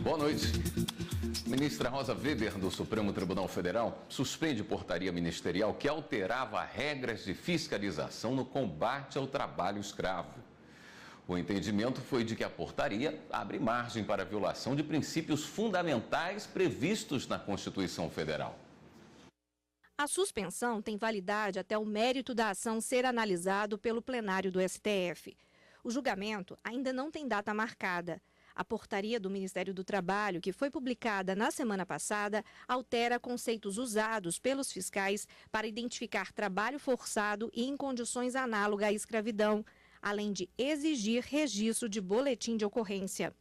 Boa noite. Ministra Rosa Weber, do Supremo Tribunal Federal, suspende portaria ministerial que alterava regras de fiscalização no combate ao trabalho escravo. O entendimento foi de que a portaria abre margem para a violação de princípios fundamentais previstos na Constituição Federal. A suspensão tem validade até o mérito da ação ser analisado pelo plenário do STF. O julgamento ainda não tem data marcada. A portaria do Ministério do Trabalho, que foi publicada na semana passada, altera conceitos usados pelos fiscais para identificar trabalho forçado e em condições análogas à escravidão, além de exigir registro de boletim de ocorrência.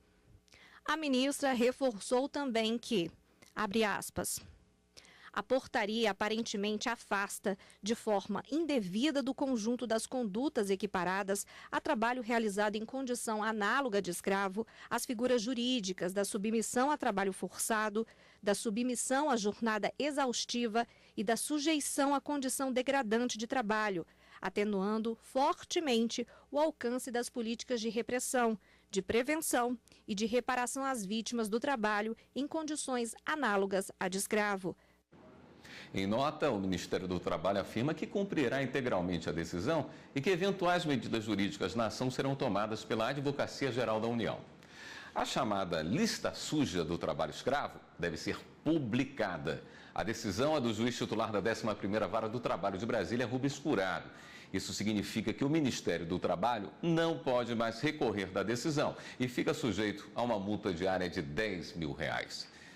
A ministra reforçou também que, abre aspas, a portaria aparentemente afasta, de forma indevida do conjunto das condutas equiparadas a trabalho realizado em condição análoga de escravo, as figuras jurídicas da submissão a trabalho forçado, da submissão à jornada exaustiva e da sujeição à condição degradante de trabalho, atenuando fortemente o alcance das políticas de repressão, de prevenção e de reparação às vítimas do trabalho em condições análogas à de escravo. Em nota, o Ministério do Trabalho afirma que cumprirá integralmente a decisão e que eventuais medidas jurídicas na ação serão tomadas pela Advocacia Geral da União. A chamada lista suja do trabalho escravo deve ser publicada. A decisão é do juiz titular da 11ª Vara do Trabalho de Brasília, Rubens Curado. Isso significa que o Ministério do Trabalho não pode mais recorrer da decisão e fica sujeito a uma multa diária de R$10 mil.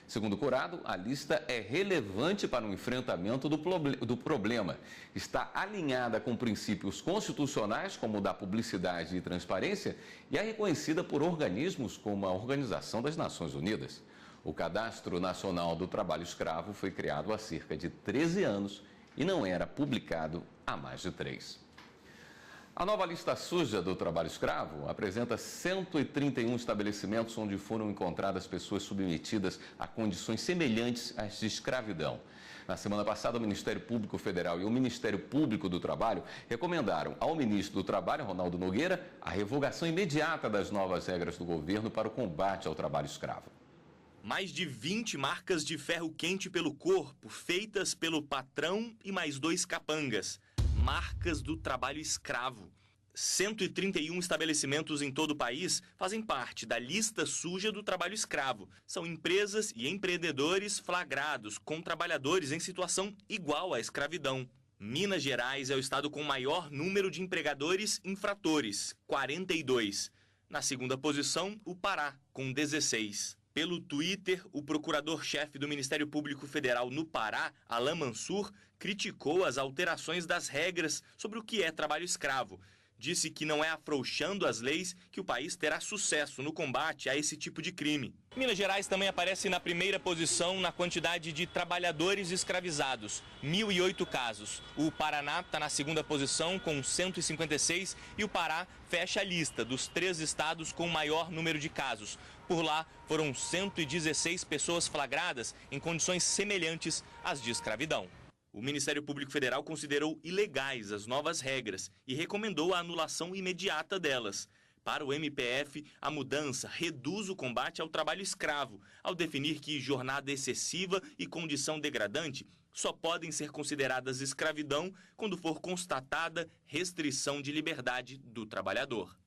Segundo Curado, a lista é relevante para o enfrentamento do problema. Está alinhada com princípios constitucionais, como o da publicidade e transparência, e é reconhecida por organismos como a Organização das Nações Unidas. O Cadastro Nacional do Trabalho Escravo foi criado há cerca de 13 anos e não era publicado há mais de 3. A nova lista suja do trabalho escravo apresenta 131 estabelecimentos onde foram encontradas pessoas submetidas a condições semelhantes às de escravidão. Na semana passada, o Ministério Público Federal e o Ministério Público do Trabalho recomendaram ao ministro do Trabalho, Ronaldo Nogueira, a revogação imediata das novas regras do governo para o combate ao trabalho escravo. Mais de 20 marcas de ferro quente pelo corpo, feitas pelo patrão e mais 2 capangas. Marcas do trabalho escravo. 131 estabelecimentos em todo o país fazem parte da lista suja do trabalho escravo. São empresas e empreendedores flagrados com trabalhadores em situação igual à escravidão. Minas Gerais é o estado com maior número de empregadores infratores, 42. Na segunda posição, o Pará, com 16. Pelo Twitter, o procurador-chefe do Ministério Público Federal no Pará, Alain Mansur, criticou as alterações das regras sobre o que é trabalho escravo. Disse que não é afrouxando as leis que o país terá sucesso no combate a esse tipo de crime. Minas Gerais também aparece na primeira posição na quantidade de trabalhadores escravizados, 1.008 casos. O Paraná está na segunda posição com 156 e o Pará fecha a lista dos 3 estados com maior número de casos. Por lá, foram 116 pessoas flagradas em condições semelhantes às de escravidão. O Ministério Público Federal considerou ilegais as novas regras e recomendou a anulação imediata delas. Para o MPF, a mudança reduz o combate ao trabalho escravo, ao definir que jornada excessiva e condição degradante só podem ser consideradas escravidão quando for constatada restrição de liberdade do trabalhador.